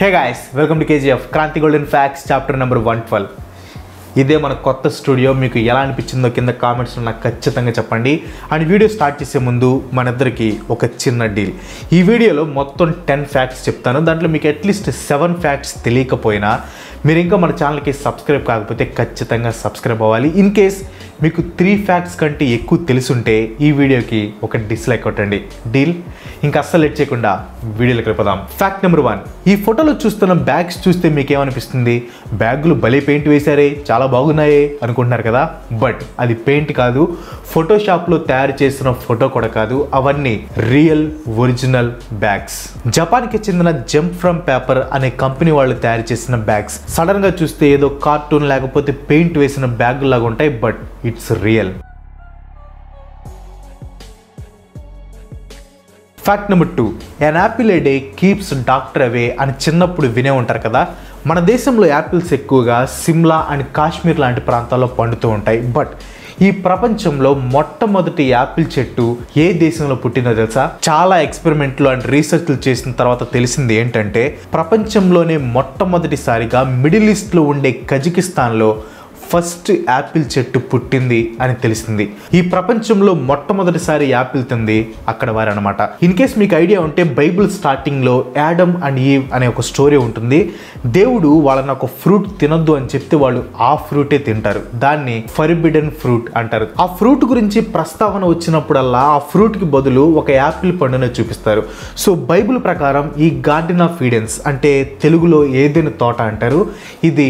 Hey guys, welcome to KGF Kranti Golden Facts chapter number 112. ఇదే మన కొత్త studio మీకు ఎలా అనిపించిందో కింద కామెంట్స్లో నాకు ఖచ్చితంగా చెప్పండి. అండ్ వీడియో స్టార్ట్ చేసే ముందు మన ఇద్దరికి ఒక చిన్న డీల్. ఈ వీడియోలో మొత్తం 10 ఫ్యాక్ట్స్ చెప్తాను. దాంట్లో మీకు అట్లీస్ట్ 7 ఫ్యాక్ట్స్ తెలియకపోయినా మీరు ఇంకా మన ఛానల్కి సబ్స్క్రైబ్ కాకపోతే ఖచ్చితంగా సబ్స్క్రైబ్ అవ్వాలి. ఇన్ కేస్ మీకు 3 ఫ్యాక్ట్స్ కంటే ఎక్కువ తెలుసుంటే ఈ వీడియోకి ఒక డిస్లైక్ కొట్టండి. డీల్? ఇంకా అస్సలు లేట్ చేయకుండా వీడియోలోకి వెళ్ళిపోదాం. Fact number 1. ఈ ఫోటోలో చూస్తున్న బ్యాగ్స్ చూస్తే మీకు ఏమనిపిస్తుంది? బ్యాగులు భలే పెయింట్ వేశారే, చాలా బాగున్నాయే అనుకుంటున్నారు కదా. బట్ అది పెయింట్ కాదు, ఫోటోషాప్లో తయారు చేసిన ఫోటో కూడా కాదు. అవన్నీ రియల్ ఒరిజినల్ బ్యాగ్స్. జపాన్కి చెందిన జంప్ ఫ్రమ్ పేపర్ అనే కంపెనీ వాళ్ళు తయారు చేసిన బ్యాగ్స్. సడన్ గా చూస్తే ఏదో కార్టూన్ లేకపోతే పెయింట్ వేసిన బ్యాగ్ లాగా ఉంటాయి, but it's real. Fact number 2. an apple a day keeps doctor away అని చిన్నప్పుడు వినే ఉంటారు కదా. మన దేశంలో యాపిల్స్ ఎక్కువగా సిమ్లా అండ్ కాశ్మీర్ లాంటి ప్రాంతాల్లో పండుతూ ఉంటాయి. బట్ ఈ ప్రపంచంలో మొట్టమొదటి యాపిల్ చెట్టు ఏ దేశంలో పుట్టిందో తెలుసా? చాలా ఎక్స్పెరిమెంట్లు అండ్ రీసెర్చ్లు చేసిన తర్వాత తెలిసింది ఏంటంటే ప్రపంచంలోనే మొట్టమొదటిసారిగా మిడిల్ ఈస్ట్లో ఉండే కజకిస్తాన్లో ఫస్ట్ యాపిల్ చెట్టు పుట్టింది అని తెలిసింది. ఈ ప్రపంచంలో మొట్టమొదటిసారి యాపిల్ తింది అక్కడ వారు అనమాట. ఇన్ కేస్ మీకు ఐడియా ఉంటే బైబిల్ స్టార్టింగ్లో యాడమ్ అండ్ ఈవ్ అనే ఒక స్టోరీ ఉంటుంది. దేవుడు వాళ్ళని ఒక ఫ్రూట్ తినొద్దు అని చెప్తే వాళ్ళు ఆ ఫ్రూటే తింటారు. దాన్ని ఫర్బిడెన్ ఫ్రూట్ అంటారు. ఆ ఫ్రూట్ గురించి ప్రస్తావన వచ్చినప్పుడల్లా ఆ ఫ్రూట్కి బదులు ఒక యాపిల్ పండును చూపిస్తారు. సో బైబిల్ ప్రకారం ఈ గార్డెన్ ఆఫ్ ఈడెన్స్ అంటే తెలుగులో ఏదైనా తోట అంటారు. ఇది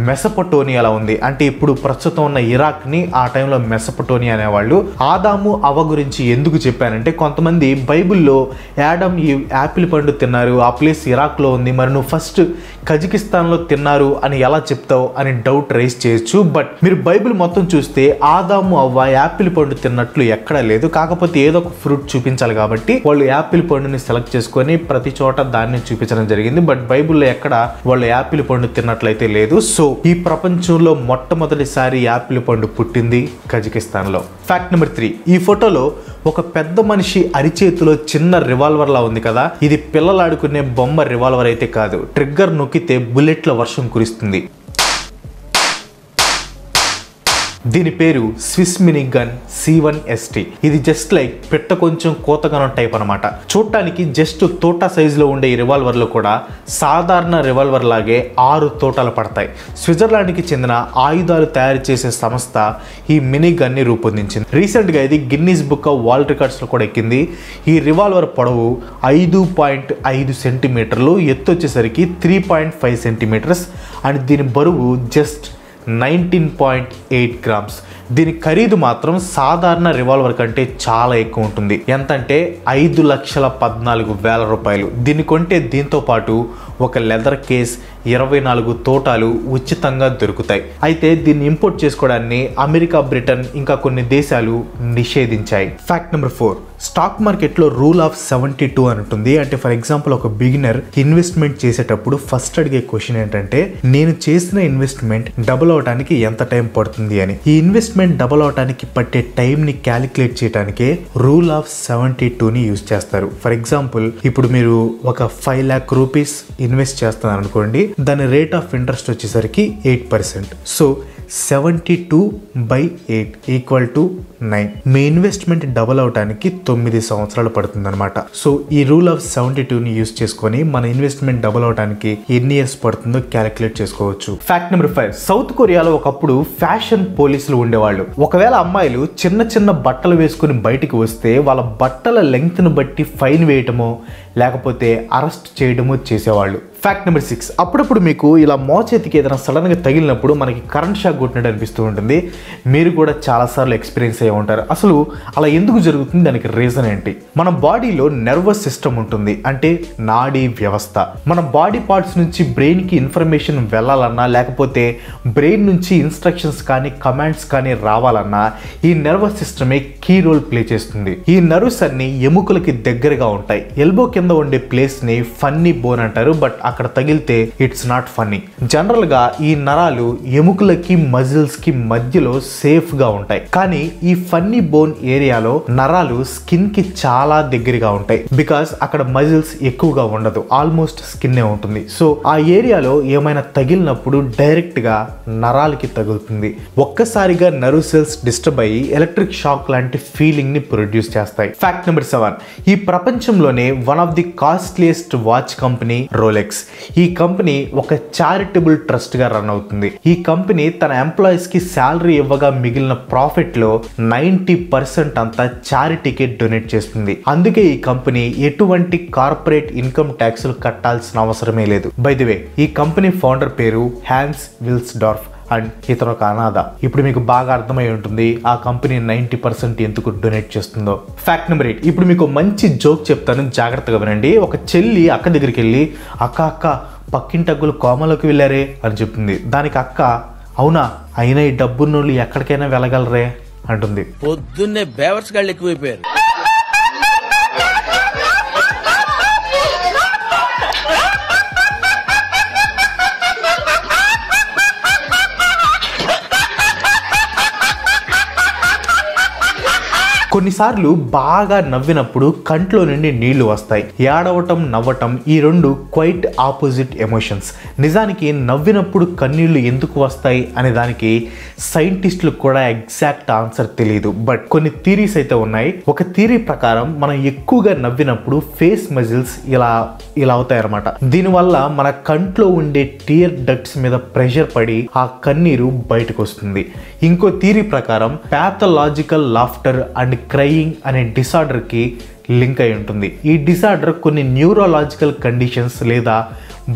మెసపటోనియాలో ఉంది. అంటే ఇప్పుడు ప్రస్తుతం ఉన్న ఇరాక్ని ఆ టైంలో మెసపటోనియా అనేవాళ్ళు. ఆదాము అవ్వ గురించి ఎందుకు చెప్పానంటే కొంతమంది బైబిల్లో యాడమ్ ఈ యాపిల్ పండు తిన్నారు, ఆ ప్లేస్ ఇరాక్లో ఉంది, మరి నువ్వు ఫస్ట్ కజకిస్తాన్లో తిన్నారు అని ఎలా చెప్తావు అని డౌట్ రైజ్ చేయొచ్చు. బట్ మీరు బైబిల్ మొత్తం చూస్తే ఆదాము అవ్వ యాపిల్ పండు తిన్నట్లు ఎక్కడా లేదు. కాకపోతే ఏదో ఒక ఫ్రూట్ చూపించాలి కాబట్టి వాళ్ళు యాపిల్ పండుని సెలెక్ట్ చేసుకొని ప్రతి చోట దాన్ని చూపించడం జరిగింది. బట్ బైబిల్లో ఎక్కడ వాళ్ళు యాపిల్ పండు తిన్నట్లయితే లేదు. సో ఈ ప్రపంచంలో మొట్టమొదటిసారి యాపిల్ పండు పుట్టింది కజకిస్తాన్లో. Fact number 3. ఈ ఫోటోలో ఒక పెద్ద మనిషి అరిచేతిలో చిన్న రివాల్వర్ లా ఉంది కదా. ఇది పిల్లలు ఆడుకునే బొమ్మ రివాల్వర్ అయితే కాదు. ట్రిగ్గర్ నొక్కితే బుల్లెట్ల వర్షం కురిస్తుంది. దీని పేరు స్విస్ మినీ గన్ C1ST. ఇది జస్ట్ లైక్ పెట్ట కొంచెం కోతగనం టైప్ అనమాట. చూడటానికి జస్ట్ తోటా సైజులో ఉండే ఈ రివాల్వర్లో కూడా సాధారణ రివాల్వర్ లాగే 6 తోటాలు పడతాయి. స్విట్జర్లాండ్కి చెందిన ఆయుధాలు తయారు చేసే సంస్థ ఈ మినీ గన్ని రూపొందించింది. రీసెంట్గా ఇది గిన్నీస్ బుక్ ఆఫ్ వరల్డ్ రికార్డ్స్లో కూడా ఎక్కింది. ఈ రివాల్వర్ పొడవు 5.5 సెంటీమీటర్లు, ఎత్తు వచ్చేసరికి 3.5 సెంటీమీటర్స్ అండ్ దీని బరువు జస్ట్ 19.8 గ్రామ్స్. దీని ఖరీదు మాత్రం సాధారణ రివాల్వర్ కంటే చాలా ఎక్కువ ఉంటుంది. ఎంతంటే 5,14,000 రూపాయలు. దీన్ని కొంటే దీంతో పాటు ఒక లెదర్ కేస్, 24 తోటాలు ఉచితంగా దొరుకుతాయి. అయితే దీన్ని ఇంపోర్ట్ చేసుకోవడాన్ని అమెరికా, బ్రిటన్ ఇంకా కొన్ని దేశాలు నిషేధించాయి. Fact number 4. స్టాక్ మార్కెట్లో రూల్ ఆఫ్ 72 అని ఉంటుంది. అంటే ఫర్ ఎగ్జాంపుల్ ఒక బిగినర్ ఇన్వెస్ట్మెంట్ చేసేటప్పుడు ఫస్ట్ అడిగే క్వశ్చన్ ఏంటంటే నేను చేసిన ఇన్వెస్ట్మెంట్ డబుల్ అవడానికి ఎంత టైం పడుతుంది అని. ఈ ఇన్వెస్ట్మెంట్ డబుల్ అవడానికి పట్టే టైం ని క్యాలిక్యులేట్ చేయడానికే రూల్ ఆఫ్ 72ని యూజ్ చేస్తారు. ఫర్ ఎగ్జాంపుల్ ఇప్పుడు మీరు ఒక 5 lakh రూపీస్ ఇన్వెస్ట్ చేస్తున్నారు అనుకోండి, దాని రేట్ ఆఫ్ ఇంట్రెస్ట్ వచ్చేసరికి 8%. సో 72/8 = 9. మీ ఇన్వెస్ట్మెంట్ డబుల్ అవడానికి 9 సంవత్సరాలు పడుతుంది అనమాట. సో ఈ రూల్ ఆఫ్ 72ని యూజ్ చేసుకొని మన ఇన్వెస్ట్మెంట్ డబుల్ అవడానికి ఎన్ని ఇయర్స్ పడుతుందో క్యాలిక్యులేట్ చేసుకోవచ్చు. Fact number 5. సౌత్ కొరియాలో ఒకప్పుడు ఫ్యాషన్ పోలీసులు ఉండేవాళ్ళు. ఒకవేళ అమ్మాయిలు చిన్న చిన్న బట్టలు వేసుకుని బయటికి వస్తే వాళ్ళ బట్టల లెంగ్త్ ను బట్టి ఫైన్ వేయటమో లేకపోతే అరెస్ట్ చేయడమో చేసేవాళ్ళు. Fact number 6. అప్పుడప్పుడు మీకు ఇలా మోచేతికి ఏదైనా సడన్గా తగిలినప్పుడు మనకి కరెంట్ షాక్ కొట్టినట్టు అనిపిస్తూ ఉంటుంది. మీరు కూడా చాలాసార్లు ఎక్స్పీరియన్స్ అయ్యి ఉంటారు. అసలు అలా ఎందుకు జరుగుతుంది, దానికి రీజన్ ఏంటి? మన బాడీలో నర్వస్ సిస్టమ్ ఉంటుంది, అంటే నాడీ వ్యవస్థ. మన బాడీ పార్ట్స్ నుంచి బ్రెయిన్కి ఇన్ఫర్మేషన్ వెళ్ళాలన్నా లేకపోతే బ్రెయిన్ నుంచి ఇన్స్ట్రక్షన్స్ కానీ కమాండ్స్ కానీ రావాలన్నా ఈ నర్వస్ సిస్టమే కీ రోల్ ప్లే చేస్తుంది. ఈ నర్వ్స్ అన్ని ఎముకలకి దగ్గరగా ఉంటాయి. ఎల్బో కింద ఉండే ప్లేస్ని ఫన్నీ బోన్ అంటారు. బట్ అక్కడ తగిలితే ఇట్స్ నాట్ ఫన్నీ. జనరల్ గా ఈ నరాలు ఎముకలకి మజిల్స్ కి మధ్యలో సేఫ్ గా ఉంటాయి, కానీ ఈ ఫన్నీ బోన్ ఏరియాలో నరాలు స్కిన్ కి చాలా దగ్గరగా ఉంటాయి. బికాస్ అక్కడ మజిల్స్ ఎక్కువగా ఉండదు, ఆల్మోస్ట్ స్కిన్ ఉంటుంది. సో ఆ ఏరియాలో ఏమైనా తగిలినప్పుడు డైరెక్ట్ గా నరాలకి తగులుతుంది. ఒక్కసారిగా నర్వ్ సెల్స్ డిస్టర్బ్ అయ్యి ఎలక్ట్రిక్ షాక్ లాంటి ఫీలింగ్ ని ప్రొడ్యూస్ చేస్తాయి. Fact number 7. ఈ ప్రపంచంలోనే one of the costliest watch company Rolex. ఈ కంపెనీ ఒక చారిటబుల్ ట్రస్ట్ గా రన్ అవుతుంది. ఈ కంపెనీ తన ఎంప్లాయీస్ కి శాలరీ ఇవ్వగా మిగిలిన ప్రాఫిట్ లో 90% అంతా చారిటీకి డొనేట్ చేస్తుంది. అందుకే ఈ కంపెనీ ఎటువంటి కార్పొరేట్ ఇన్కమ్ ట్యాక్స్ కట్టాల్సిన అవసరమే లేదు. బై ది వే, ఈ కంపెనీ ఫౌండర్ పేరు హ్యాన్స్ విల్స్డార్ఫ్ అండ్ ఇతను ఒక అనాథ. ఇప్పుడు మీకు బాగా అర్థమై ఉంటుంది ఆ కంపెనీ 90% ఎందుకు డొనేట్ చేస్తుందో. Fact number 8. ఇప్పుడు మీకు మంచి జోక్ చెప్తాను, జాగ్రత్తగా వినండి. ఒక చెల్లి అక్క దగ్గరికి వెళ్ళి, అక్క పక్కింటి అగ్గులు కోమలోకి వెళ్ళారే అని చెప్తుంది. దానికి అక్క, అవునా, అయినా ఈ డబ్బున్నోళ్ళు ఎక్కడికైనా వెళ్ళగలరే అంటుంది. పొద్దున్నే బేవర్స్ గాళ్ళు ఎక్కువైపోయారు. కొన్నిసార్లు బాగా నవ్వినప్పుడు కంట్లో నుండి నీళ్లు వస్తాయి. ఏడవటం, నవ్వటం ఈ రెండు క్వైట్ ఆపోజిట్ ఎమోషన్స్. నిజానికి నవ్వినప్పుడు కన్నీళ్లు ఎందుకు వస్తాయి అనే దానికి సైంటిస్టులకు కూడా ఎగ్జాక్ట్ ఆన్సర్ తెలియదు, బట్ కొన్ని థీరీస్ అయితే ఉన్నాయి. ఒక థీరీ ప్రకారం మనం ఎక్కువగా నవ్వినప్పుడు ఫేస్ మజిల్స్ ఇలా అవుతాయి అన్నమాట. దీనివల్ల మన కంట్లో ఉండే టియర్ డక్ట్స్ మీద ప్రెషర్ పడి ఆ కన్నీరు బయటకు వస్తుంది. ఇంకో థీరీ ప్రకారం ప్యాథలాజికల్ లాఫ్టర్ అండ్ క్రయింగ్ అనే డిసార్డర్ కి లింక్ అయి ఉంటుంది. ఈ డిసార్డర్ కొన్ని న్యూరోలాజికల్ కండిషన్స్ లేదా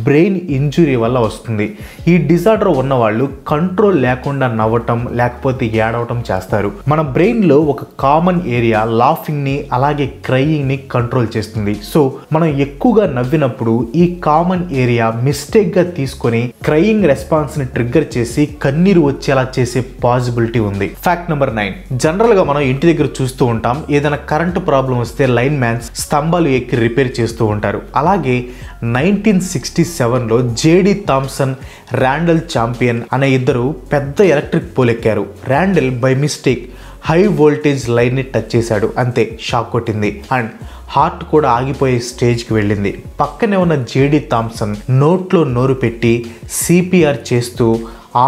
బ్రెయిన్ ఇంజురీ వల్ల వస్తుంది. ఈ డిసార్డర్ ఉన్నవాళ్ళు కంట్రోల్ లేకుండా నవ్వటం లేకపోతే ఏడవటం చేస్తారు. మన బ్రెయిన్లో ఒక కామన్ ఏరియా లాఫింగ్ని అలాగే క్రయింగ్ని కంట్రోల్ చేస్తుంది. సో మనం ఎక్కువగా నవ్వినప్పుడు ఈ కామన్ ఏరియా మిస్టేక్గా తీసుకొని క్రయింగ్ రెస్పాన్స్ని ట్రిగ్గర్ చేసి కన్నీరు వచ్చేలా చేసే పాసిబిలిటీ ఉంది. Fact number 9. జనరల్గా మనం ఇంటి దగ్గర చూస్తూ ఉంటాం, ఏదైనా కరెంటు ప్రాబ్లం వస్తే లైన్ మ్యాన్స్ స్తంభాలు ఎక్కి రిపేర్ చేస్తూ ఉంటారు. అలాగే 1967లో జేడి థామ్సన్, ర్యాండల్ ఛాంపియన్ అనే ఇద్దరు పెద్ద ఎలక్ట్రిక్ పోల్ ఎక్కారు. Randall by mistake high voltage లైన్ని టచ్ చేశాడు, అంతే షాక్ కొట్టింది అండ్ హార్ట్ కూడా ఆగిపోయే స్టేజ్కి వెళ్ళింది. పక్కనే ఉన్న జేడి థామ్సన్ నోట్లో నోరు పెట్టి సిపిఆర్ చేస్తూ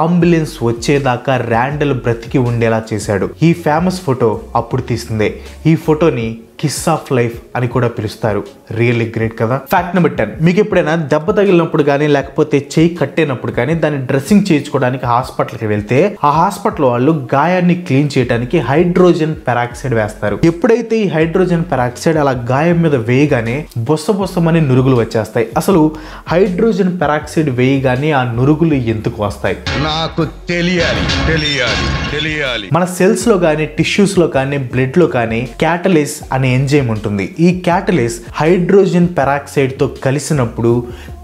అంబులెన్స్ వచ్చేదాకా ర్యాండల్ బ్రతికి ఉండేలా చేశాడు. ఈ ఫేమస్ ఫోటో అప్పుడు తీసిందే. ఈ ఫోటోని కిస్ ఆఫ్ లైఫ్ అని కూడా పిలుస్తారు. రియల్లీ గ్రేట్ కదా. Fact number 10. మీకు ఎప్పుడైనా దెబ్బ తగిలినప్పుడు కానీ లేకపోతే చేయి కట్టేనప్పుడు కానీ దాన్ని డ్రెస్సింగ్ చేయించుకోవడానికి హాస్పిటల్కి వెళ్తే ఆ హాస్పిటల్ వాళ్ళు గాయాన్ని క్లీన్ చేయడానికి హైడ్రోజన్ పెరాక్సైడ్ వేస్తారు. ఎప్పుడైతే ఈ హైడ్రోజన్ పెరాక్సైడ్ అలా గాయం మీద వేయగానే బొస్సమని నురుగులు వచ్చేస్తాయి. అసలు హైడ్రోజన్ పెరాక్సైడ్ వేయగానే ఆ నురుగులు ఎందుకు వస్తాయి? నాకు తెలియాలి. మన సెల్స్ లో కానీ టిష్యూస్ లో కానీ బ్లడ్ లో కానీ క్యాటలేస్ అనే ఎంజైమ్ ఉంటుంది. ఈ క్యాటలేస్ హైడ్రోజన్ పెరాక్సైడ్ తో కలిసినప్పుడు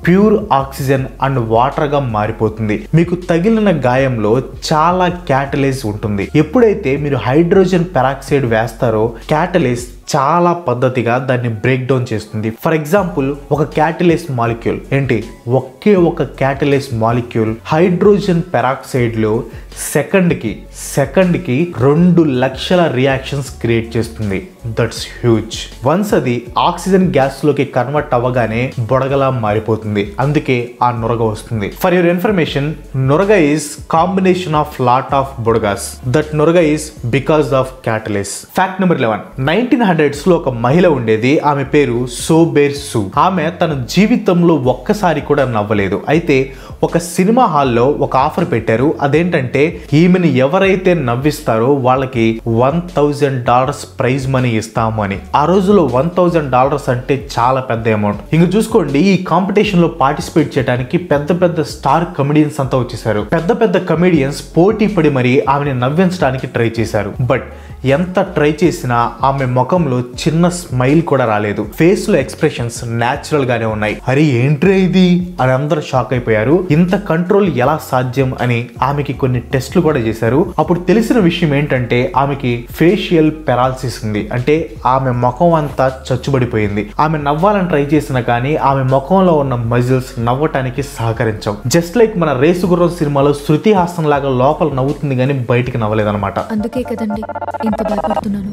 ప్యూర్ ఆక్సిజన్ అండ్ వాటర్ గా మారిపోతుంది. మీకు తగిలిన గాయంలో చాలా క్యాటలేస్ ఉంటుంది. ఎప్పుడైతే మీరు హైడ్రోజన్ పెరాక్సైడ్ వేస్తారో క్యాటలేస్ చాలా పద్ధతిగా దాన్ని బ్రేక్ డౌన్ చేస్తుంది. ఫర్ ఎగ్జాంపుల్, ఒక క్యాటలేస్ మాలిక్యూల్ ఒకే ఒక క్యాటలేస్ మాలిక్యూల్ హైడ్రోజన్ పెరాక్సైడ్ లో సెకండ్కి 2 లక్షల రియాక్షన్స్ క్రియేట్ చేస్తుంది. That's huge. వన్స్ అది ఆక్సిజన్ గ్యాస్ లోకి కన్వర్ట్ అవ్వగానే బొడగలా మారిపోతుంది. అందుకే ఆ నురగ వస్తుంది. ఫర్ యువర్ ఇన్ఫర్మేషన్, నురగ is combination of lot of బొడగాస్. దట్ నురగ is because of catalase. Fact number 11. 1900s లో ఒక మహిళ ఉండేది. ఆమె పేరు సోబేర్ సు. ఆమె తన జీవితంలో ఒక్కసారి కూడా నవ్వలేదు. అయితే ఒక సినిమా హాల్లో ఒక ఆఫర్ పెట్టారు. అదేంటంటే ఈమెను ఎవరైతే నవ్విస్తారో వాళ్ళకి $1000 ప్రైజ్ మనీ ఇస్తాము అని. ఆ రోజులో $1000 అంటే చాలా పెద్ద అమౌంట్. ఇంక చూసుకోండి, ఈ కాంపిటీషన్ లో పార్టిసిపేట్ చేయడానికి పెద్ద స్టార్ కమెడియన్స్ అంతా వచ్చేసారు. పెద్ద కమెడియన్స్ పోటీ పడి మరి ఆమెను నవ్వించడానికి ట్రై చేశారు. బట్ ఎంత ట్రై చేసినా ఆమె ముఖం ముఖంలో చిన్న స్మైల్ కూడా రాలేదు. ఫేస్ లో ఎక్స్ప్రెషన్స్ న్యాచురల్ గానే ఉన్నాయి. అరే ఏంట్రా ఇది అని అందరూ షాక్ అయిపోయారు. ఇంత కంట్రోల్ ఎలా సాధ్యం అని ఆమెకి కొన్ని టెస్ట్లు కూడా చేశారు. అప్పుడు తెలిసిన విషయం ఏంటంటే ఆమెకి ఫేషియల్ పెరాలసిస్ ఉంది. అంటే ఆమె ముఖం అంతా చచ్చుబడిపోయింది. ఆమె నవ్వాలని ట్రై చేసినా కానీ ఆమె ముఖంలో ఉన్న మజిల్స్ నవ్వటానికి సహకరించవు. జస్ట్ లైక్ మన రేసుగుర్రం సినిమాలో శృతి హాసన్ లాగా లోపల నవ్వుతుంది కానీ బయటికి నవ్వలేదన్నమాట. అందుకే కదండి ఇంత భయపడుతున్నాను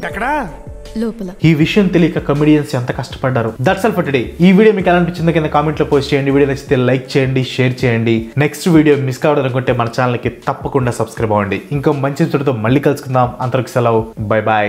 లోపల. ఈ విషయం తెలియక కమెడియన్స్ ఎంత కష్టపడ్డారు. That's all for today. ఈ వీడియో మీకు ఎలా అనిపించిందో కింద కామెంట్ లో పోస్ట్ చేయండి. వీడియో నచ్చితే లైక్ చేయండి, షేర్ చేయండి. నెక్స్ట్ వీడియో మిస్ కావడం అనుకుంటే మన ఛానల్ కి తప్పకుండా సబ్స్క్రైబ్ అవ్వండి. ఇంకో మంచి తో మళ్ళీ కలుసుకుందాం. అంతవరకు సెలవు. Bye bye.